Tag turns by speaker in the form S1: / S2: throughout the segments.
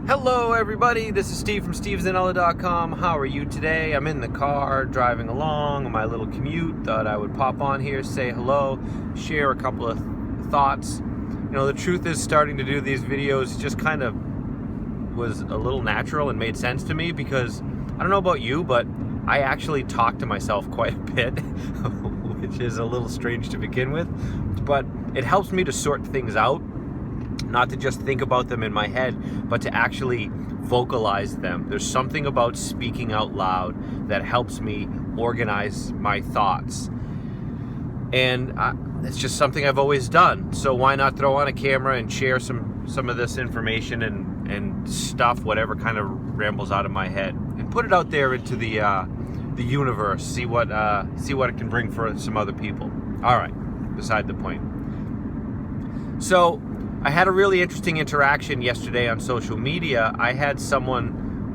S1: Hello everybody, this is Steve from stevesandella.com. How are you today? I'm in the car driving along on my little commute. Thought I would pop on here, say hello, share a couple of thoughts. You know, the truth is, starting to do these videos just kind of was a little natural and made sense to me because I don't know about you, but I actually talk to myself quite a bit, which is a little strange to begin with, but it helps me to sort things out. Not to just think about them in my head, but to actually vocalize them. There's something about speaking out loud that helps me organize my thoughts. And it's just something I've always done. So why not throw on a camera and share some of this information and stuff, whatever kind of rambles out of my head, and put it out there into the universe. See what it can bring for some other people. All right, beside the point. So I had a really interesting interaction yesterday on social media. I had someone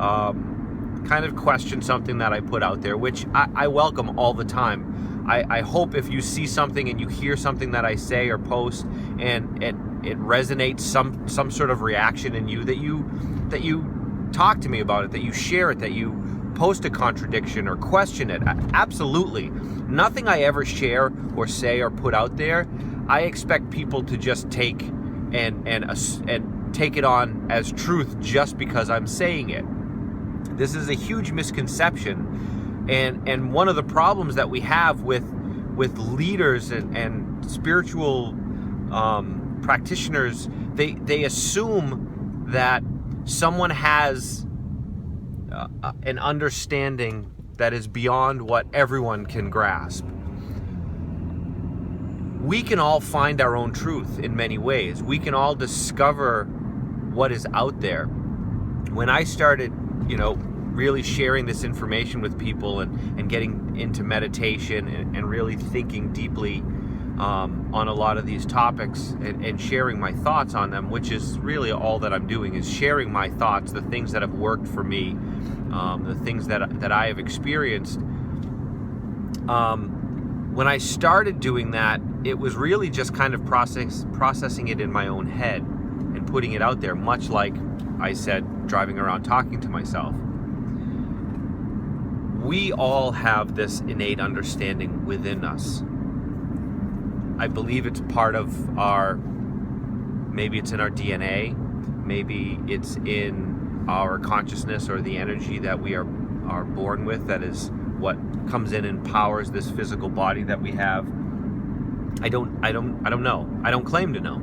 S1: kind of question something that I put out there, which I welcome all the time. I hope if you see something and you hear something that I say or post and it resonates some sort of reaction in you, that you talk to me about it, that you share it, that you post a contradiction or question it. Absolutely. Nothing I ever share or say or put out there, I expect people to just take and take it on as truth just because I'm saying it. This is a huge misconception, and one of the problems that we have with leaders and spiritual practitioners, they assume that someone has an understanding that is beyond what everyone can grasp. We can all find our own truth in many ways. We can all discover what is out there. When I started, really sharing this information with people and getting into meditation and really thinking deeply on a lot of these topics and sharing my thoughts on them, which is really all that I'm doing, is sharing my thoughts, the things that have worked for me, the things that I have experienced. When I started doing that, it was really just kind of processing it in my own head and putting it out there, much like I said, driving around talking to myself. We all have this innate understanding within us. I believe it's part of maybe it's in our DNA, maybe it's in our consciousness or the energy that we are born with, that is what comes in and powers this physical body that we have. I don't know. I don't claim to know.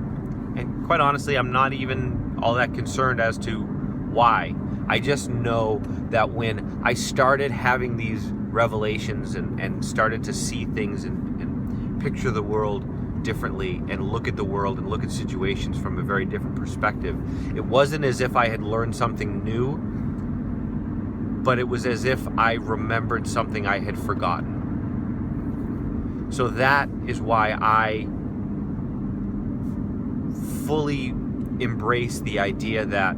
S1: And quite honestly, I'm not even all that concerned as to why. I just know that when I started having these revelations and started to see things and picture the world differently and look at the world and look at situations from a very different perspective, it wasn't as if I had learned something new, but it was as if I remembered something I had forgotten. So that is why I fully embrace the idea that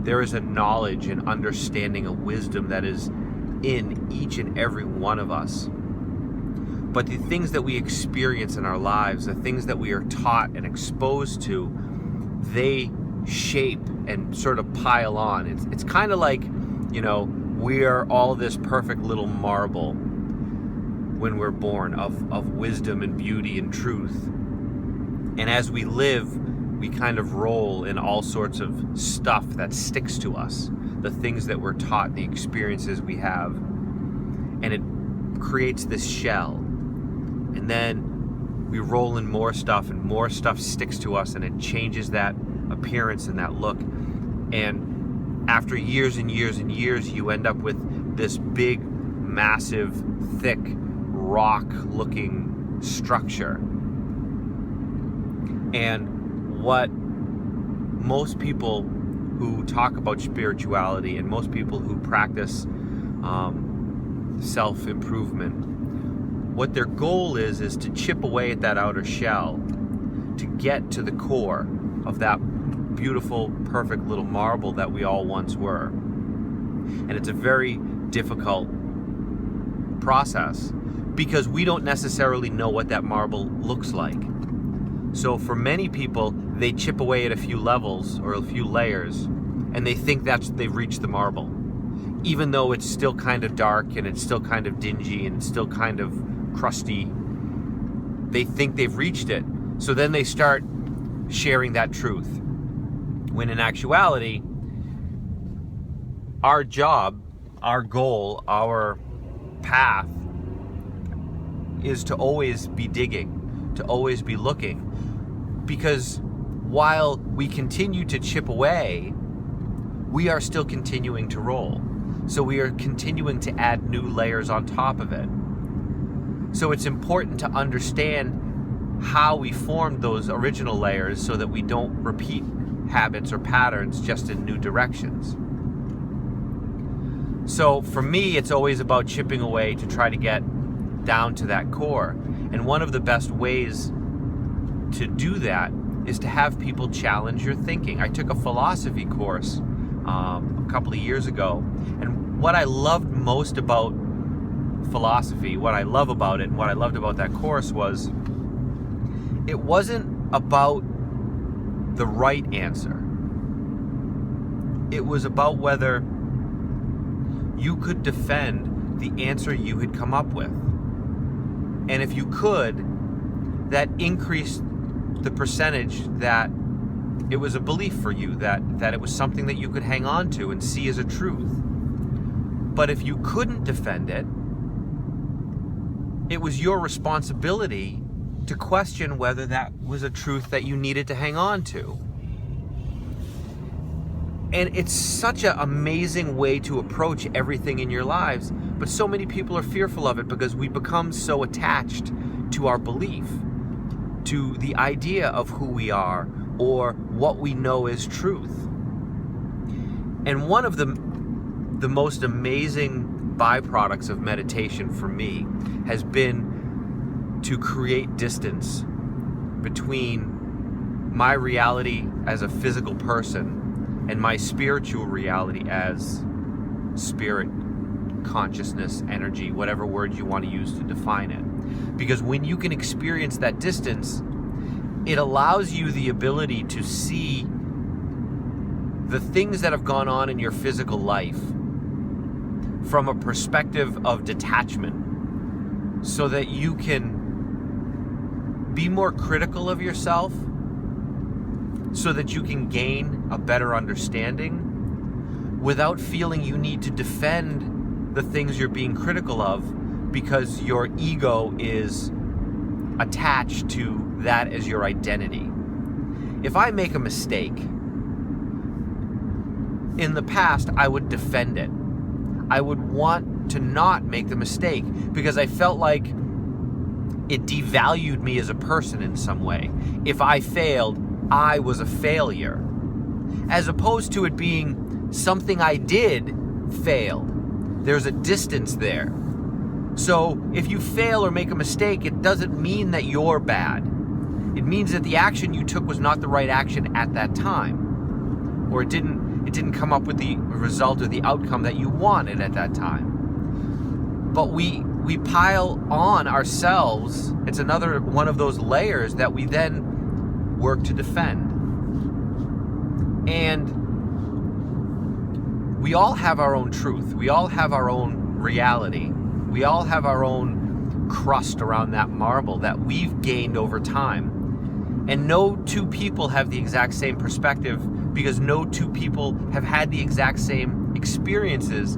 S1: there is a knowledge and understanding, a wisdom that is in each and every one of us. But the things that we experience in our lives, the things that we are taught and exposed to, they shape and sort of pile on. It's kind of like, we are all this perfect little marble when we're born of wisdom and beauty and truth. And as we live, we kind of roll in all sorts of stuff that sticks to us, the things that we're taught, the experiences we have. And it creates this shell. And then we roll in more stuff and more stuff sticks to us, and it changes that appearance and that look. And after years and years and years, you end up with this big, massive, thick, rock-looking structure. And what most people who talk about spirituality and most people who practice self-improvement, what their goal is to chip away at that outer shell to get to the core of that beautiful, perfect little marble that we all once were. And it's a very difficult process because we don't necessarily know what that marble looks like. So for many people, they chip away at a few levels or a few layers, and and they think they've reached the marble, even though it's still kind of dark and it's still kind of dingy and it's still kind of crusty. They think they've reached it, so then they start sharing that truth, when in actuality, our job, our goal, our path is to always be digging, to always be looking, because while we continue to chip away, we are still continuing to roll. So we are continuing to add new layers on top of it. So it's important to understand how we formed those original layers so that we don't repeat habits or patterns just in new directions. So for me, it's always about chipping away to try to get down to that core. And one of the best ways to do that is to have people challenge your thinking. I took a philosophy course a couple of years ago, and what I loved most about philosophy, what I love about it, and what I loved about that course was it wasn't about the right answer. It was about whether you could defend the answer you had come up with. And if you could, that increased the percentage that it was a belief for you, that it was something that you could hang on to and see as a truth. But if you couldn't defend it, it was your responsibility to question whether that was a truth that you needed to hang on to. And it's such an amazing way to approach everything in your lives, but so many people are fearful of it because we become so attached to our belief, to the idea of who we are or what we know is truth. And one of the most amazing byproducts of meditation for me has been to create distance between my reality as a physical person and my spiritual reality as spirit, consciousness, energy, whatever word you want to use to define it. Because when you can experience that distance, it allows you the ability to see the things that have gone on in your physical life from a perspective of detachment, so that you can be more critical of yourself, so that you can gain a better understanding without feeling you need to defend the things you're being critical of because your ego is attached to that as your identity. If I make a mistake, in the past I would defend it. I would want to not make the mistake because I felt like it devalued me as a person in some way. If I failed, I was a failure, as opposed to it being something I did failed. There's a distance there. So if you fail or make a mistake, it doesn't mean that you're bad. It means that the action you took was not the right action at that time, or it didn't come up with the result or the outcome that you wanted at that time. But we pile on ourselves. It's another one of those layers that we then work to defend. And we all have our own truth. We all have our own reality. We all have our own crust around that marble that we've gained over time. And no two people have the exact same perspective because no two people have had the exact same experiences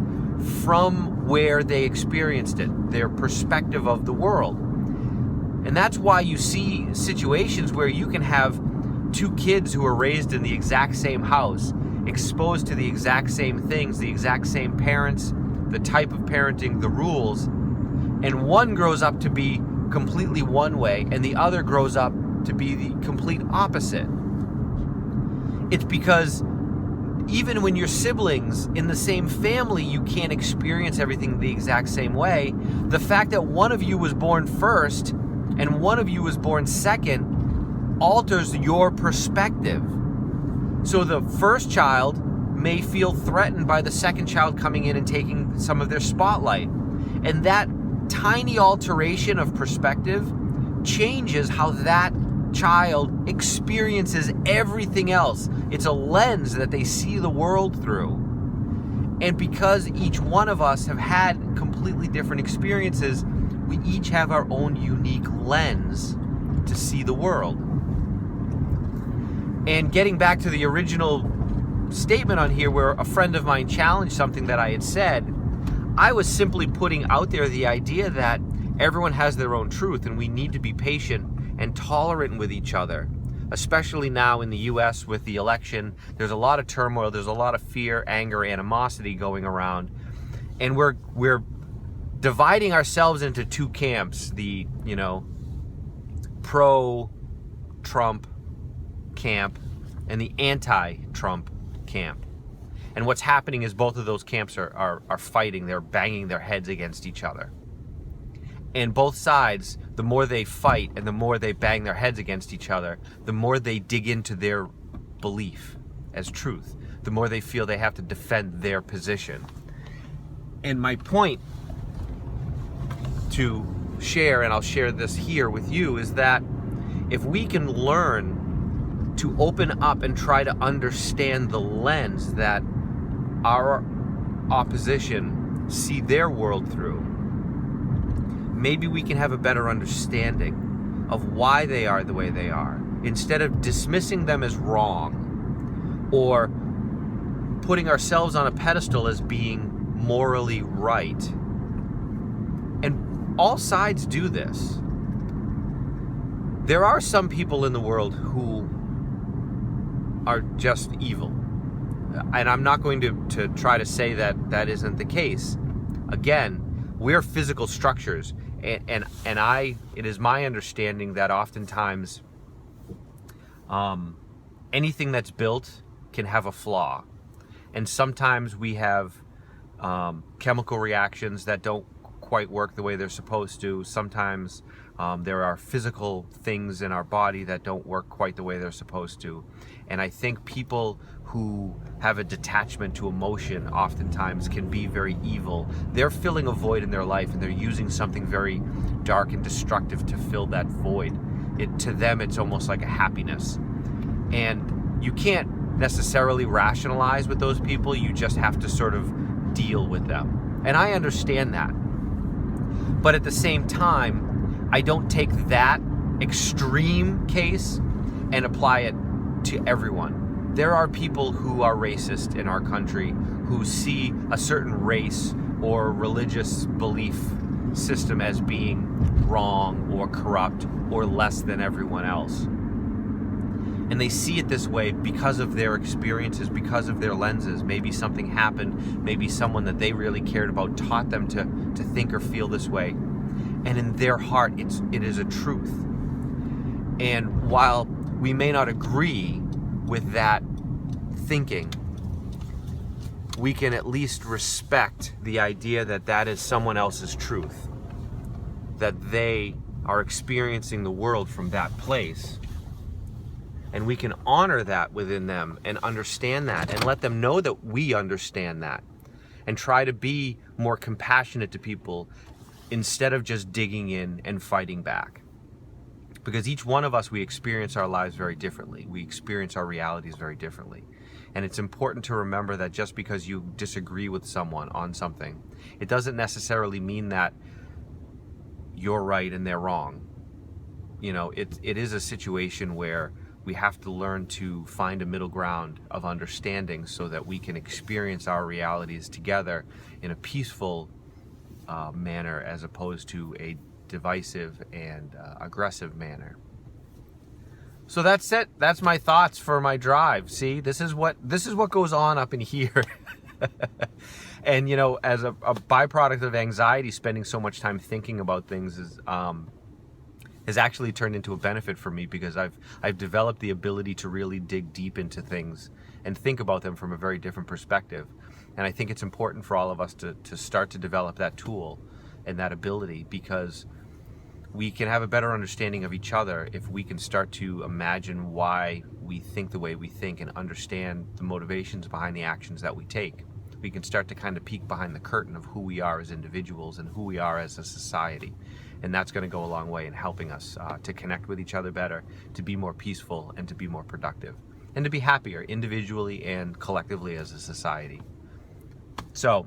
S1: from where they experienced it, their perspective of the world. And that's why you see situations where you can have two kids who are raised in the exact same house, exposed to the exact same things, the exact same parents, the type of parenting, the rules, and one grows up to be completely one way and the other grows up to be the complete opposite. It's because even when you're siblings in the same family, you can't experience everything the exact same way. The fact that one of you was born first and one of you was born second alters your perspective. So the first child may feel threatened by the second child coming in and taking some of their spotlight. And that tiny alteration of perspective changes how that child experiences everything else. It's a lens that they see the world through. And because each one of us have had completely different experiences, we each have our own unique lens to see the world. And getting back to the original statement on here where a friend of mine challenged something that I had said, I was simply putting out there the idea that everyone has their own truth and we need to be patient and tolerant with each other, especially now in the US with the election. There's a lot of turmoil, there's a lot of fear, anger, animosity going around, and we're dividing ourselves into two camps, the, pro-Trump camp and the anti-Trump camp. And what's happening is both of those camps are fighting, they're banging their heads against each other. And both sides, the more they fight and the more they bang their heads against each other, the more they dig into their belief as truth, the more they feel they have to defend their position. And my point to share, and I'll share this here with you, is that if we can learn to open up and try to understand the lens that our opposition see their world through, maybe we can have a better understanding of why they are the way they are, instead of dismissing them as wrong or putting ourselves on a pedestal as being morally right. And all sides do this. There are some people in the world who are just evil. And I'm not going to try to say that that isn't the case. Again, we're physical structures. And it is my understanding that oftentimes anything that's built can have a flaw. And sometimes we have chemical reactions that don't quite work the way they're supposed to. Sometimes there are physical things in our body that don't work quite the way they're supposed to. And I think people who have a detachment to emotion oftentimes can be very evil. They're filling a void in their life and they're using something very dark and destructive to fill that void. To them, it's almost like a happiness. And you can't necessarily rationalize with those people. You just have to sort of deal with them. And I understand that. But at the same time, I don't take that extreme case and apply it to everyone. There are people who are racist in our country who see a certain race or religious belief system as being wrong or corrupt or less than everyone else. And they see it this way because of their experiences, because of their lenses. Maybe something happened, maybe someone that they really cared about taught them to think or feel this way. And in their heart, it is a truth. And while we may not agree with that thinking, we can at least respect the idea that that is someone else's truth, that they are experiencing the world from that place. And we can honor that within them and understand that and let them know that we understand that and try to be more compassionate to people instead of just digging in and fighting back. Because each one of us, we experience our lives very differently. We experience our realities very differently. And it's important to remember that just because you disagree with someone on something, it doesn't necessarily mean that you're right and they're wrong. It is a situation where we have to learn to find a middle ground of understanding so that we can experience our realities together in a peaceful manner as opposed to a divisive and aggressive manner. So that's it. That's my thoughts for my drive. See, this is what goes on up in here. And as a byproduct of anxiety, spending so much time thinking about things has actually turned into a benefit for me, because I've developed the ability to really dig deep into things and think about them from a very different perspective. And I think it's important for all of us to start to develop that tool and that ability, because we can have a better understanding of each other if we can start to imagine why we think the way we think and understand the motivations behind the actions that we take. we can start to kind of peek behind the curtain of who we are as individuals and who we are as a society. And that's going to go a long way in helping us to connect with each other better, to be more peaceful, and to be more productive, and to be happier individually and collectively as a society. So,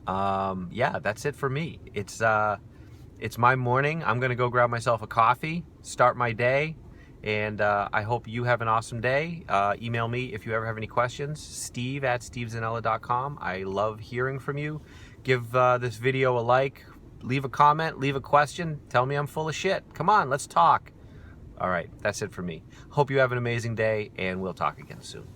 S1: yeah, that's it for me. It's my morning. I'm going to go grab myself a coffee, start my day, and I hope you have an awesome day. Email me if you ever have any questions, steve@stevezanella.com. I love hearing from you. Give this video a like, leave a comment, leave a question, tell me I'm full of shit. Come on, let's talk. All right, that's it for me. Hope you have an amazing day, and we'll talk again soon.